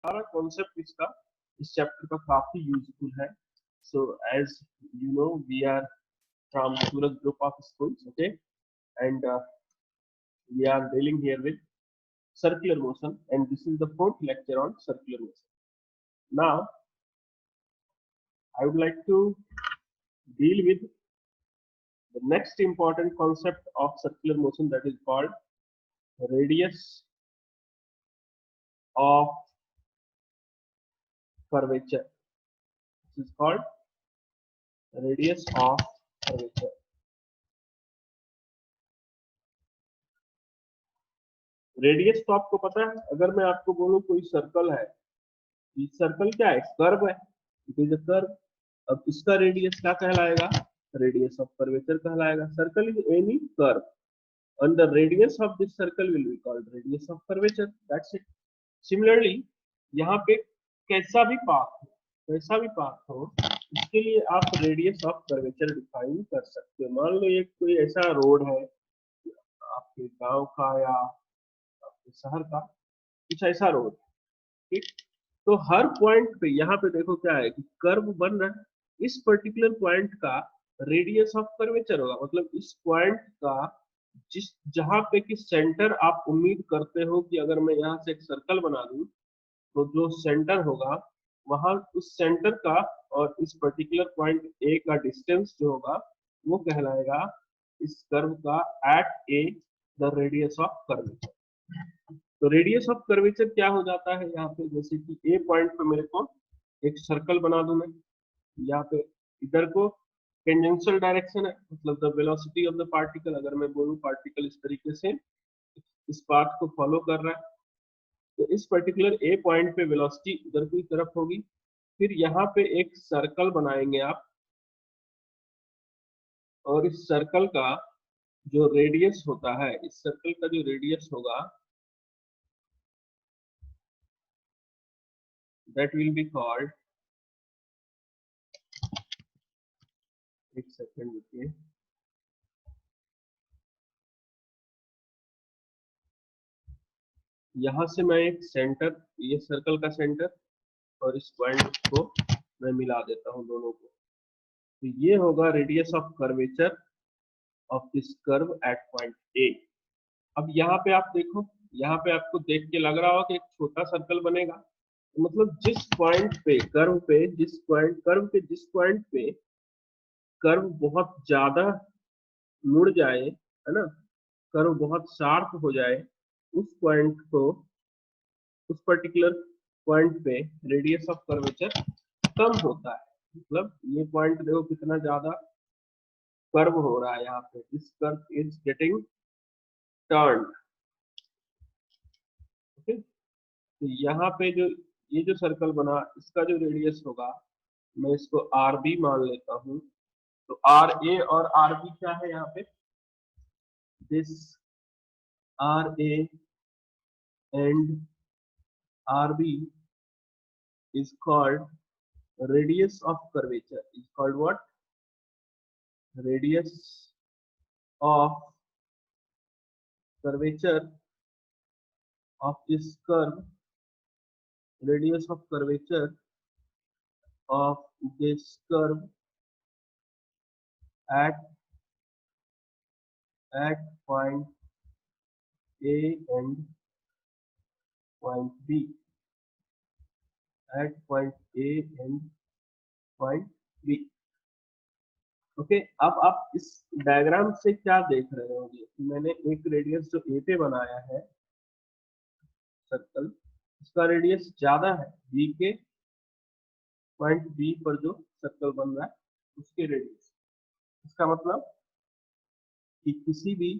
सारा कॉन्सेप्ट इसका इस चैप्टर का काफी यूजफुल है. So as you know, we are from Suraj Group of Schools, okay, and we are dealing here with circular motion, and this is the fourth lecture on circular motion. Now, I would like to deal with the next important concept of circular motion, that is called radius of curvature. This is called radius of curvature. Radius तो आपको पता है. अगर मैं आपको बोलूं कोई circle है, सर्कल क्या है? कर्व है. It is a curve. अब इसका रेडियस क्या कहलाएगा? रेडियस ऑफ कर्वेचर कहलाएगा. Circle is any curve and the radius of this circle will be called radius of curvature. That's it. Similarly, यहाँ पे कैसा भी पाथ हो इसके लिए आप रेडियस ऑफ कर्वेचर डिफाइन कर सकते हो. मान लो ये कोई ऐसा रोड है आपके गांव का या आपके शहर का, कुछ ऐसा रोड, ठीक. तो हर पॉइंट पे यहाँ पे देखो क्या है कि कर्व बन रहा है. इस पर्टिकुलर पॉइंट का रेडियस ऑफ कर्वेचर होगा. मतलब इस पॉइंट का जिस जहां पे कि सेंटर आप उम्मीद करते हो कि अगर मैं यहाँ से एक सर्कल बना दूं तो जो सेंटर होगा वहां उस सेंटर का और इस पर्टिकुलर पॉइंट ए का डिस्टेंस जो होगा वो कहलाएगा इस कर्व का at a the radius of curvature. तो रेडियस ऑफ कर्वेचर क्या हो जाता है यहाँ पे, जैसे कि ए पॉइंट पे मेरे को एक सर्कल बना दूं मैं, यहाँ पे इधर को टेंजेंशियल डायरेक्शन है, मतलब the velocity of the particle. अगर मैं बोलूं पार्टिकल इस तरीके से इस पाथ को फॉलो कर रहा है, तो इस पर्टिकुलर ए पॉइंट पे वेलोसिटी उधर की तरफ होगी. फिर यहाँ पे एक सर्कल बनाएंगे आप, और इस सर्कल का जो रेडियस होता है, इस सर्कल का जो रेडियस होगा that will be called, एक सेकंड रुकिए, यहां से मैं एक सेंटर, ये सर्कल का सेंटर और इस पॉइंट को मैं मिला देता हूं दोनों को. तो ये होगा radius of curvature of this curve at point A. अब यहाँ पे आप देखो, यहाँ पे आपको देख के लग रहा हो कि एक छोटा सर्कल बनेगा. तो मतलब जिस पॉइंट पे कर्व पे जिस पॉइंट पे कर्व बहुत ज्यादा मुड़ जाए, है ना, कर्व बहुत शार्प हो जाए, उस पॉइंट को, उस पर्टिकुलर पॉइंट पे रेडियस ऑफ कर्वेचर कम होता है. मतलब ये पॉइंट देखो कितना ज्यादा कर्व हो रहा है यहाँ पे. This curve is getting turned. Okay. तो यहाँ पे जो ये जो सर्कल बना, इसका जो रेडियस होगा मैं इसको आर बी मान लेता हूँ. तो आर ए और आर बी क्या है यहाँ पे? This r a and r b is called radius of curvature. Is called what? Radius of curvature of this curve. Radius of curvature of this curve at point A and point B. At point A and point B. Okay. अब आप इस diagram से क्या देख रहे होंगे, मैंने एक रेडियस जो ए पे बनाया है सर्कल, इसका रेडियस ज्यादा है बी के, पॉइंट बी पर जो सर्कल बन रहा है उसके रेडियस. इसका मतलब कि किसी भी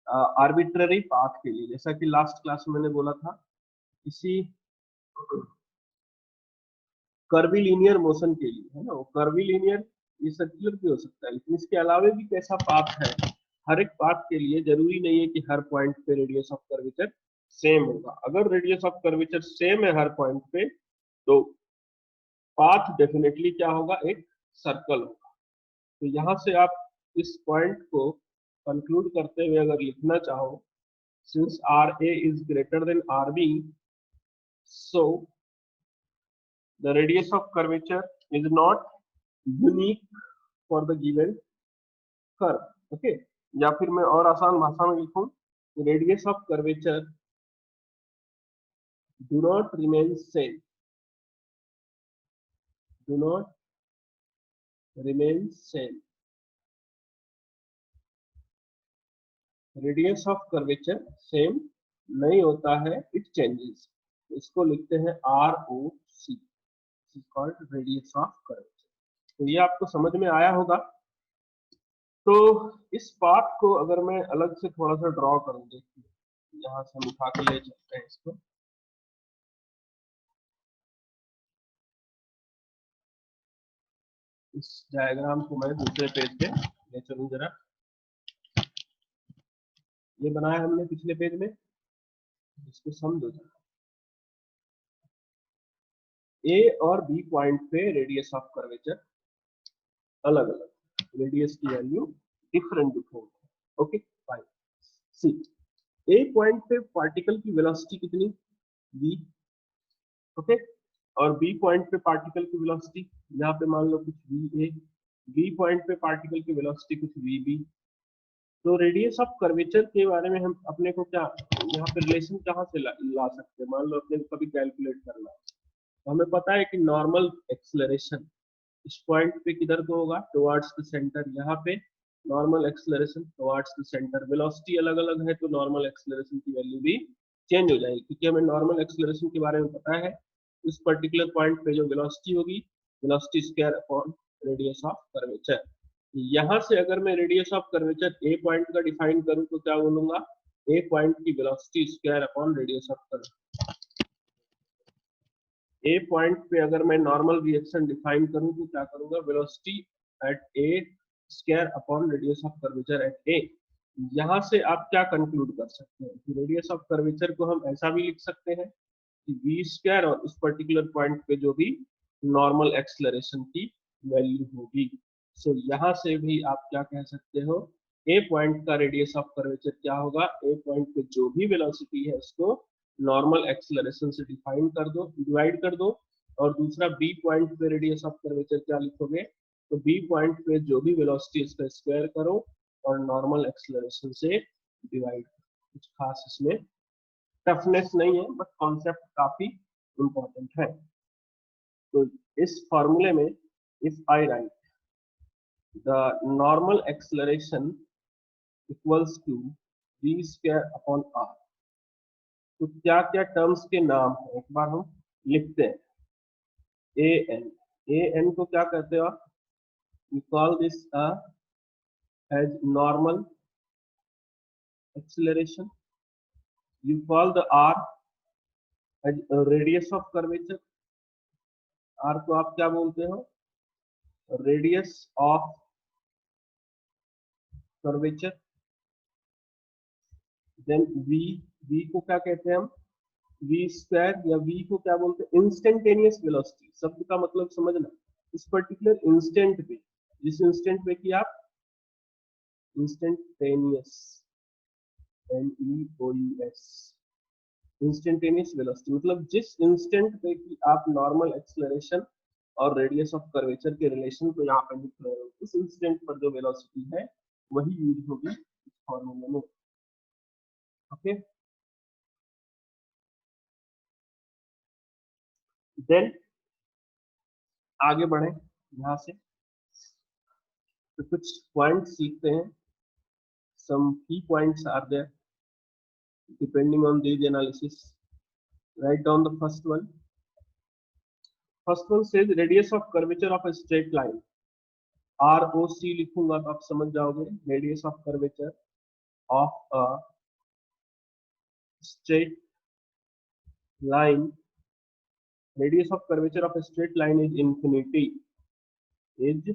आर्बिट्ररी पाथ के लिए, जैसा कि लास्ट क्लास में मैंने बोला था, किसी कर्वीलिनियर मोशन के लिए, है ना, वो कर्वीलिनियर ये सर्कुलर भी हो सकता है, लेकिन इसके अलावा भी कैसा पाथ है, हर एक पाथ के लिए जरूरी नहीं है कि हर पॉइंट पे रेडियस ऑफ कर्वेचर सेम होगा. अगर रेडियस ऑफ कर्वेचर सेम है हर पॉइंट पे, तो पाथ डेफिनेटली क्या होगा? एक सर्कल होगा. तो यहाँ से आप इस पॉइंट को कंक्लूड करते हुए अगर लिखना चाहो, since RA is greater than RB, so the radius of curvature is not unique for the given curve. Okay, या फिर मैं और आसान भाषा में लिखूं, radius of curvature do not remain same, do not remain same. Radius of curvature same नहीं होता है, it changes. इसको लिखते हैं ROC, is called radius of curvature. तो ये आपको समझ में आया होगा। तो इस पाथ को अगर मैं अलग से थोड़ा सा ड्रॉ करूं, देखिए यहाँ से हम उठा के ले चलते हैं इसको। इस डायग्राम को मैं दूसरे पेज पे ले चलूं जरा। ये बनाया हमने पिछले पेज में, इसको समझो जरा। ए और बी पॉइंट पे रेडियस ऑफ कर्वेचर अलग अलग, रेडियस की value different different. Okay fine. See, A point पे पार्टिकल की वेलोसिटी कितनी, v, ओके, और बी पॉइंट पे पार्टिकल की वेलोसिटी यहाँ पे मान लो कुछ va, बी पॉइंट पे पार्टिकल की वेलोसिटी कुछ vb। तो रेडियस ऑफ कर्वेचर के बारे में हम अपने को क्या यहाँ पे रिलेशन कहाँ से ला सकते हैं, मान लो अपने को कभी कैलकुलेट करना है, तो हमें पता है कि नॉर्मल एक्सेलरेशन इस पॉइंट पे किधर को होगा, टुवर्ड्स द सेंटर। यहाँ पे normal acceleration towards the centre. Velocity अलग अलग है तो नॉर्मल एक्सेलरेशन की वैल्यू भी चेंज हो जाएगी, क्योंकि हमें नॉर्मल एक्सेलरेशन के बारे में पता है। इस पर्टिकुलर पॉइंट पे जो वेलोसिटी होगी, velocity square upon radius of curvature. यहाँ से अगर मैं radius of curvature A point का डिफाइन करूँ तो क्या बोलूंगा, ए पॉइंट की velocity square upon radius of curvature. A point पे अगर मैं नॉर्मल रिएक्शन डिफाइन करूं तो क्या करूंगा, velocity at A square upon radius of curvature at A. यहां से आप क्या कंक्लूड कर सकते हैं कि रेडियस ऑफ कर्वेचर को हम ऐसा भी लिख सकते हैं कि वी स्क्वायर और इस पर्टिकुलर पॉइंट पे जो भी नॉर्मल एक्सेलरेशन की वैल्यू होगी। सो यहाँ से भी आप क्या कह सकते हो, ए पॉइंट का रेडियस ऑफ कर्वेचर क्या होगा, ए पॉइंट पे जो भी वेलोसिटी है उसको नॉर्मल एक्सेलरेशन से डिफाइन कर दो, डिवाइड कर दो। और दूसरा बी पॉइंट पे रेडियस ऑफ कर्वेचर क्या लिखोगे, तो बी पॉइंट पे जो भी वेलोसिटी इसका स्क्वायर करो और नॉर्मल एक्सेलरेशन से डिवाइड। कुछ खास इसमें टफनेस नहीं है, बट कॉन्सेप्ट काफी इंपॉर्टेंट है। तो इस फॉर्मूले में if I write the normal acceleration equals to v square upon r, तो क्या क्या टर्म्स के नाम है एक बार हम लिखते हैं। ए एन को क्या कहते हो आप, you call this as normal acceleration, you call the r as radius of curvature, r को आप क्या बोलते हो, radius of curvature. Then v को क्या कहते हैं हम, वी स्क्वायर, या वी को क्या बोलते हैं, इंस्टेंटेनियस वेलोसिटी। शब्द का मतलब समझना, इस पर्टिकुलर इंस्टेंट पे, जिस इंस्टेंट पे कि आप इंस्टेंटेनियस, NEOUS, इंस्टेंटेनियस वेलोसिटी मतलब जिस इंस्टेंट पे कि आप नॉर्मल एक्सेलरेशन और रेडियस ऑफ कर्वेचर के रिलेशन को यहाँ पे लिख रहे हो, उस इंस्टेंट पर जो वेलोसिटी है वही यूज होगी इस फॉर्मूले में। ओके, देन आगे बढ़े यहाँ से, तो कुछ पॉइंट सीखते हैं। some key points are there depending on these analysis. Write down the first one. First one says radius of curvature of a straight line, ROC लिखूंगा तो आप समझ जाओगे, radius of curvature of a straight line, radius of curvature of a straight line is infinity, is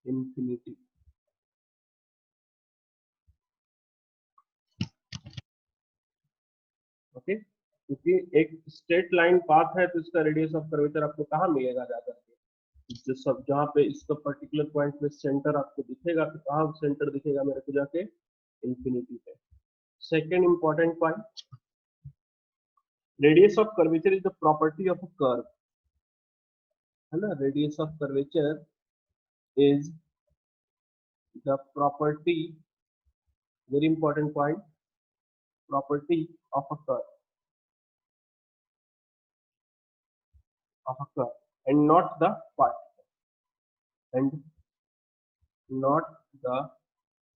infinity. Okay, क्योंकि एक straight line path है तो इसका रेडियस ऑफ कर्वेचर आपको कहाँ मिलेगा जाकर के, जो सब जहाँ पे इसका पर्टिकुलर पॉइंट में सेंटर आपको दिखेगा, तो कहाँ सेंटर दिखेगा मेरे को जाके, इंफिनिटी पे। Second important point, radius of curvature is the property of a curve, है ना। Radius of curvature is the property, very important point, property of a curve, and not the particle, and not the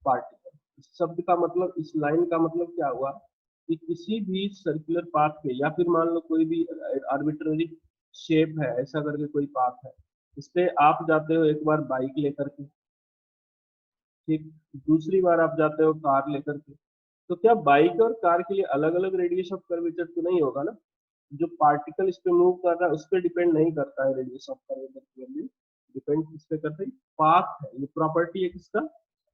particle. इस शब्द का मतलब, इस line का मतलब क्या हुआ कि किसी भी सर्कुलर पाथ पे, या फिर मान लो कोई भी आर्बिट्ररी शेप है, ऐसा करके कोई पाथ है, इस पे आप जाते हो एक बार बाइक लेकर के, ठीक, दूसरी बार आप जाते हो कार लेकर के, तो क्या बाइक और कार के लिए अलग अलग रेडियस ऑफ कर्वेचर तो नहीं होगा ना। जो पार्टिकल इस पे मूव कर रहा है उस पे डिपेंड नहीं करता है रेडियस ऑफ कर्वेचर की वैल्यू, डिपेंड किस पे करता है, पाथ है, ये प्रॉपर्टी है किसका,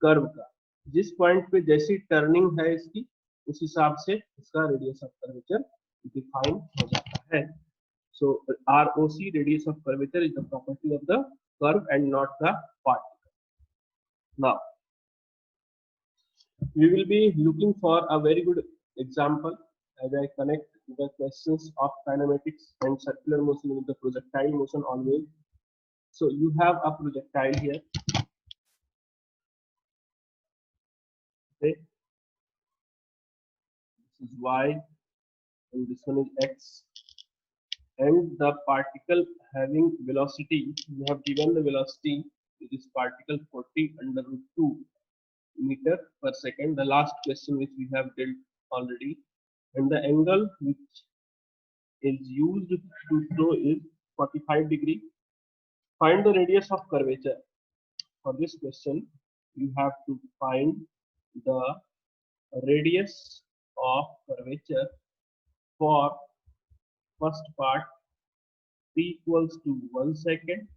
कर्व का। जिस पॉइंट पे जैसी टर्निंग है इसकी, उस हिसाब से इसका रेडियस ऑफ कर्वेचर डिफाइन हो जाता है। सो ROC, radius of curvature, is the property of the curve and not the particle. Now we will be looking for a very good example as I connect the questions of kinematics and circular motion with the projectile motion always. So you have a projectile here, okay, this is y and this one is x, and the particle having velocity, you have given the velocity to this particle 40 under root 2 meter per second, the last question which we have dealt already, and the angle which is used to throw is 45 degree. Find the radius of curvature. For this question, you have to find the radius of curvature for first part t equals to 1 second,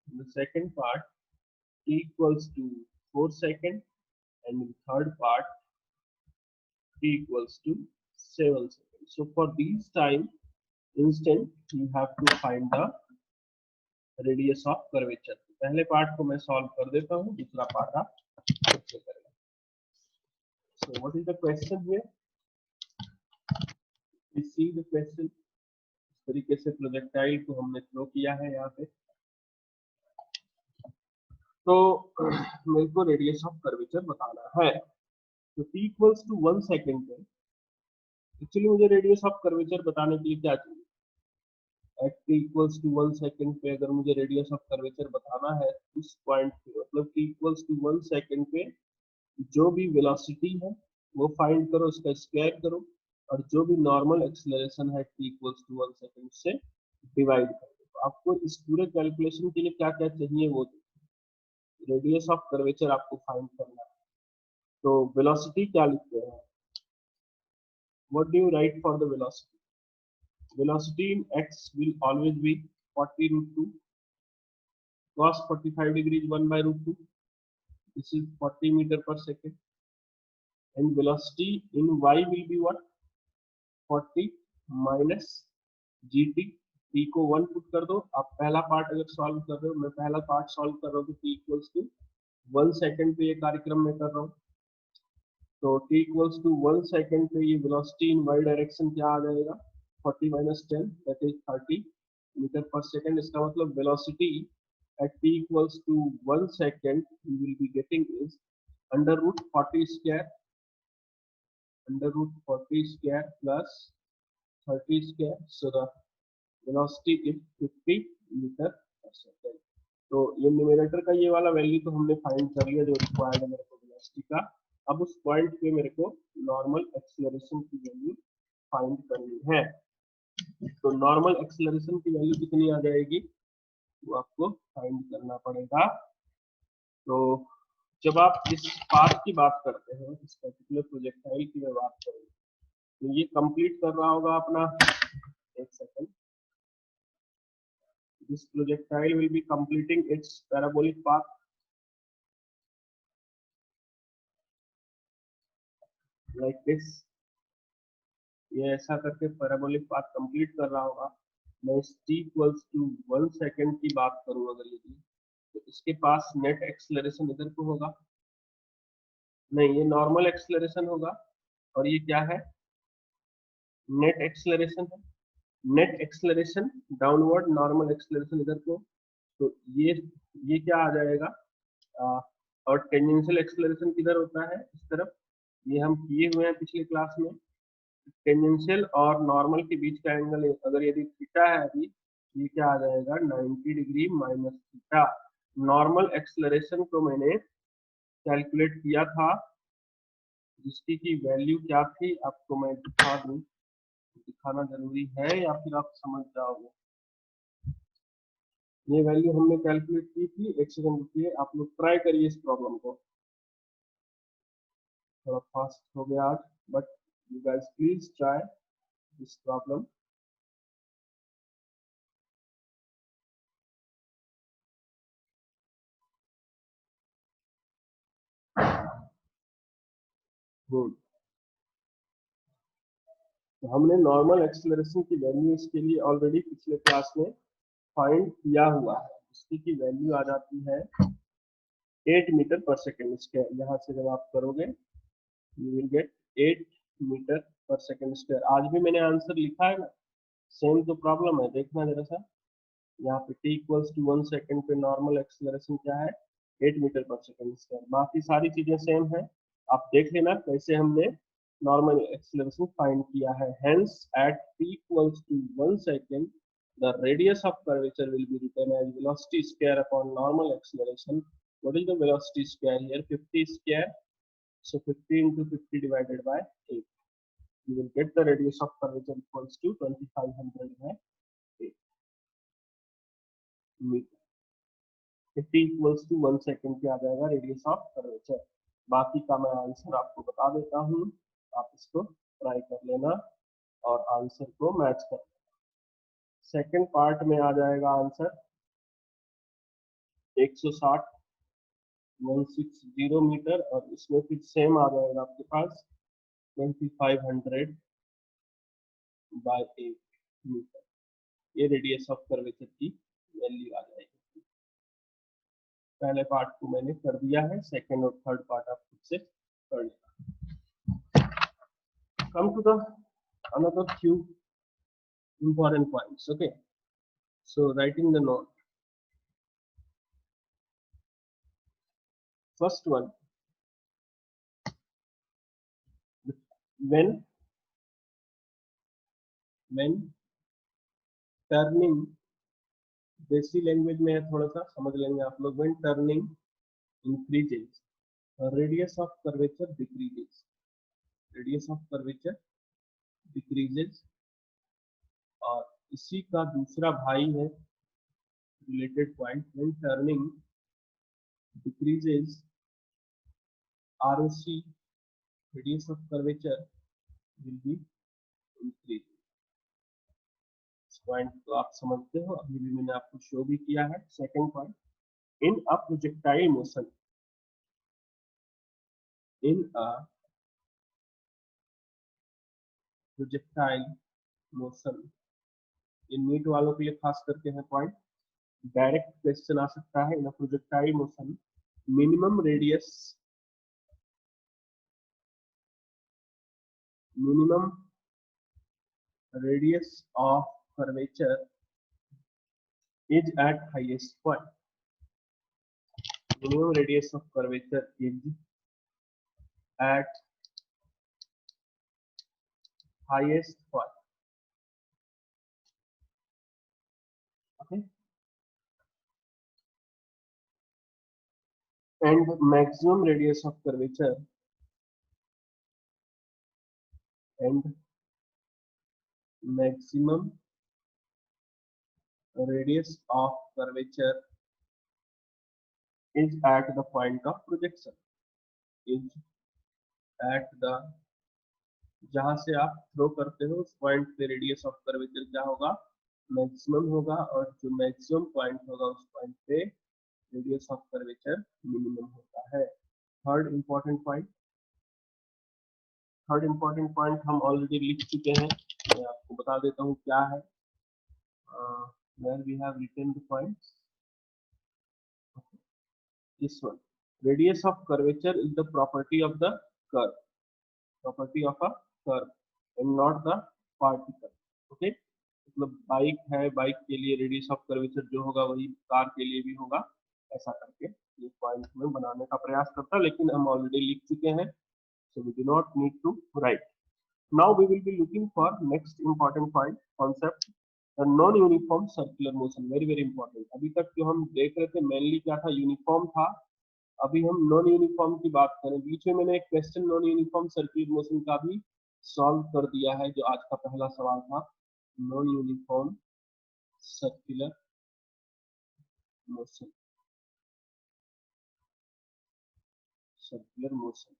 the second part t equals to 4 seconds, and the third part t equals to 7 seconds. So for these time instant, you have to find the radius of curvature. पहले part को मैं solve कर देता हूँ, दूसरा part आप खुद से करेंगे। So what is the question here, we see the question. इस तरीके से प्रोजेक्टाइल को हमने थ्रो किया है यहाँ पे, तो मेरे को रेडियस ऑफ कर्वेचर बताना है। तो t इक्वल्स टू 1 सेकेंड पे, एक्चुअली मुझे रेडियस ऑफ कर्वेचर बताने के लिए क्या चाहिए, at t equals to 1 second पे अगर मुझे रेडियस ऑफ कर्वेचर बताना है उस पॉइंट पे, मतलब t इक्वल्स टू 1 सेकेंड पे जो भी वेलोसिटी है वो फाइंड करो, उसका स्क्वायर करो, और जो भी नॉर्मल एक्सेलरेशन है t इक्वल्स टू 1 सेकेंड से डिवाइड कर दो। तो आपको इस पूरे कैलकुलेशन के लिए क्या क्या चाहिए, वो रेडियस ऑफ कर्वेचर आपको फाइंड करना है। तो वेलोसिटी क्या लिखते हैं, what do you right for the velocity, velocity in x will always be 40 root 2, cos 45 degree is 1 by root 2, this is 40 meter per second, and velocity in y will be what, 40 minus gt, t को 1 put कर दो। आप पहला part अगर solve कर रहे हो, मैं पहला पार्ट सॉल्व कर रहा हूँ, तो t इक्वल्स टू 1 सेकेंड पे ये कार्यक्रम में कर रहा हूँ, तो t इक्वल्स टू 1 सेकेंड पे ये वेलोसिटी इन y डायरेक्शन क्या आ जाएगा, 40 minus 10 that is 30 meter per second। इसका मतलब velocity at t equals to 1 second we will be getting is under root 40 square, under root 40 square plus 30 square, so the velocity is 50 meter per second। तो ये numerator का ये वाला value तो हमने find कर लिया जो रिक्वायर्ड है मेरे को वेलोसिटी का। अब उस पॉइंट पे मेरे को नॉर्मल एक्सीलरेशन की वैल्यू फाइंड करनी है। तो नॉर्मल एक्सेलरेशन की वैल्यू कितनी आ जाएगी, वो आपको फाइंड करना पड़ेगा। तो जब आप इस पाथ की बात करते हैं, इस पर्टिकुलर प्रोजेक्टाइल की मैं बात करूँ, तो ये कंप्लीट कर रहा होगा अपना, एक second, this projectile will be completing it's parabolic path like this, ये ऐसा करके पैराबोलिक पाथ कंप्लीट कर रहा होगा। मैं इस t इक्वल्स टू 1 सेकेंड की बात करूं अगर यदि, तो इसके पास नेट एक्सेलरेशन इधर को होगा, नहीं ये नॉर्मल एक्सेलरेशन होगा, और ये क्या है, नेट एक्सेलरेशन है, net acceleration downward, normal acceleration इधर को, तो ये क्या आ जाएगा, और टेंजेंशियल एक्सेलरेशन किधर होता है, इस तरफ, ये हम किए हुए हैं पिछले क्लास में। टेंजेंशियल और नॉर्मल के बीच का एंगल अगर यदि थीटा है अभी, ये क्या आ जाएगा 90 degree minus theta. Normal acceleration को मैंने कैलकुलेट किया था, जिसकी की वैल्यू क्या थी आपको मैं दिखा दूं, दिखाना जरूरी है या फिर आप समझ जाओगे। ये वैल्यू हमने कैलकुलेट की थी, एक सेकंड रुकिए, आप लोग ट्राई करिए इस प्रॉब्लम को। थोड़ा फास्ट हो गया आज, but you guys please try this problem. तो हमने नॉर्मल एक्सेलरेशन की वैल्यू इसके लिए ऑलरेडी पिछले क्लास में फाइंड किया हुआ है। इसकी की वैल्यू आ जाती है 8 मीटर पर सेकेंड स्क्वायर। यहाँ से जब आप करोगे यू विल गेट 8 मीटर पर सेकेंड स्क्वायर। आज भी मैंने आंसर लिखा है ना, सेम तो प्रॉब्लम है, देखना जरा सा। यहाँ पे t इक्वल्स टू 1 सेकेंड पे नॉर्मल एक्सेलरेशन क्या है, 8 मीटर पर सेकेंड स्क्वायर। बाकी सारी चीजें सेम है, आप देख लेना कैसे हमने नॉर्मल एक्सेलरेशन फाइंड किया है। Hence at t equals to 1 second the radius of curvature will be written as velocity square upon normal acceleration. What is the velocity square here? 50 square, so 50 into 50 divided by 8. You will get the radius of curvature equals to 2500 by 8 meter. 50 equals to 1 second पे आ जाएगा radius of curvature. बाकी का मैं answer आपको बता देता हूँ, आप इसको ट्राई कर लेना और आंसर को मैच कर लेना। सेकेंड पार्ट में आ जाएगा आंसर 160 160 मीटर, और इसमें फिर सेम आ जाएगा आपके पास 2500 बाय 8 मीटर। ये रेडियस ऑफ कर्वेचर की वैल्यू आ जाएगी। पहले पार्ट को मैंने कर दिया है, सेकेंड और थर्ड पार्ट आप खुद से कर लेना। Come to the another few important points. Okay, so writing the note. First one, when turning, देसी लैंग्वेज में है, थोड़ा सा समझ लेंगे आप लोग। when turning increases, radius of curvature decreases, radius of curvature decreases, और इसी का दूसरा भाई है related point, when turning decreases, ROC, radius of curvature will be increased। Point तो आप समझते हो, अभी भी मैंने आपको शो भी किया है। Second point, in a projectile motion, in a projectile motion, in NEET वालों के लिए खास करके है पॉइंट, डायरेक्ट क्वेश्चन आ सकता है। In a projectile motion minimum radius of curvature is at highest point. Minimum radius of curvature is at highest point. Okay. And maximum radius of curvature and maximum radius of curvature is at the point of projection. Is at the, जहां से आप throw करते हो उस point पे radius of curvature क्या होगा, maximum होगा, और जो मैक्सिमम पॉइंट होगा उस पॉइंट पे रेडियस ऑफ कर्वेचर मिनिमम होता है। थर्ड इंपॉर्टेंट पॉइंट हम ऑलरेडी लिख चुके हैं, मैं आपको बता देता हूँ क्या है। where we have written the points, this one, radius of curvature is the property of the curve, property of a curve and not the particle. Okay, मतलब बाइक है, बाइक के लिए रेडियस ऑफ कर्वेचर जो होगा वही car के लिए भी होगा, ऐसा करके ये पॉइंट में बनाने का प्रयास करता है, लेकिन हम ऑलरेडी लिख चुके हैं, so we do not need to write. Now we will be looking for next important point concept, the non uniform circular motion, very very important. अभी तक जो हम देख रहे थे मेनली क्या था, यूनिफॉर्म था, अभी हम नॉन यूनिफॉर्म की बात करें। बीच में मैंने एक question non uniform circular motion का भी सॉल्व कर दिया है, जो आज का पहला सवाल था, non uniform circular motion, circular motion.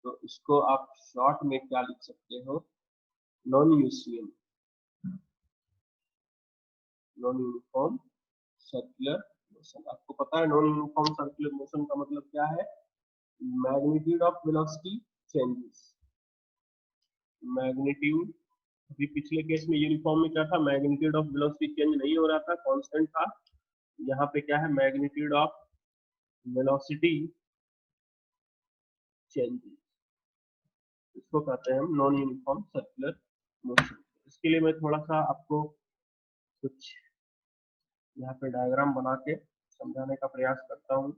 तो इसको आप शॉर्ट में क्या लिख सकते हो, non UCM, non uniform circular motion. आपको पता है नॉन यूनिफॉर्म सर्कुलर मोशन का मतलब क्या है, magnitude of velocity changes, magnitude, अभी पिछले केस में यूनिफॉर्म में क्या था, मैग्नीट्यूड ऑफ वेलोसिटी चेंज नहीं हो रहा था, कांस्टेंट था। यहाँ पे क्या है, मैग्नीट्यूड ऑफ वेलोसिटी चेंजेस, इसको कहते हैं हम नॉन यूनिफॉर्म सर्कुलर मोशन। इसके लिए मैं थोड़ा सा आपको कुछ यहाँ पे डायग्राम बना के समझाने का प्रयास करता हूँ।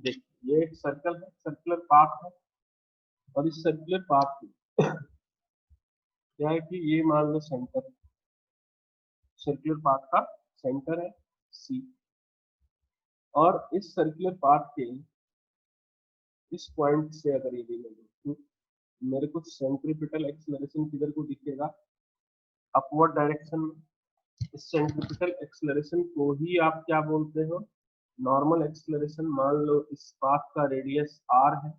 देखिए ये एक सर्कल है, सर्कुलर पाथ है, और इस सर्कुलर पाथ में क्या है कि ये मान लो सेंटर, सर्कुलर पाथ का सेंटर है सी, और इस सर्कुलर पाथ के इस पॉइंट से अगर ये देखो तो मेरे को सेंट्रीपिटल एक्सेलरेशन किधर को दिखेगा, अपवर्ड डायरेक्शन में। इस सेंट्रीपिटल एक्सेलरेशन को ही आप क्या बोलते हो, नॉर्मल एक्सेलरेशन। मान लो इस पाथ का रेडियस r है,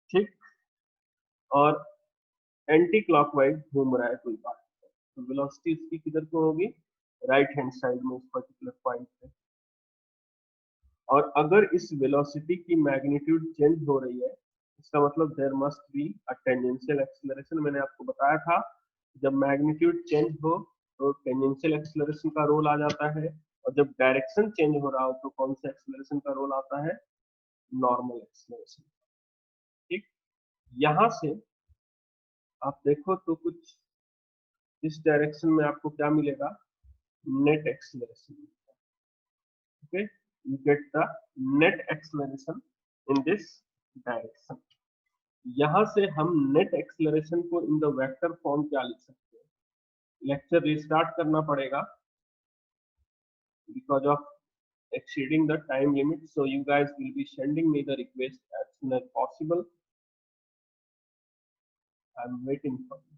ठीक, और एंटी क्लॉकवाइज घूम रहा है कोई पाथ, तो वेलोसिटी इसकी किधर को होगी, राइट हैंड साइड में, इस पर्टिकुलर पॉइंट पे। और अगर इस वेलोसिटी की मैग्नीट्यूड चेंज हो रही है, इसका मतलब there must be a tangential acceleration. मैंने आपको बताया था जब मैग्नीट्यूड चेंज हो तो टेंजेंशियल एक्सेलरेशन का रोल आ जाता है, और जब डायरेक्शन चेंज हो रहा हो तो कौन सा एक्सेलरेशन का रोल आता है, नॉर्मल एक्सेलरेशन। ठीक, यहां से आप देखो तो कुछ इस डायरेक्शन में आपको क्या मिलेगा, net acceleration. Okay, you get the net acceleration in this direction. यहां से हम नेट एक्सेलरेशन को इन द वेक्टर फॉर्म क्या लिख सकते हैं, लेक्चर रिस्टार्ट करना पड़ेगा because of exceeding the time limit, so you guys will be sending me the request as soon as possible. I'm waiting for you.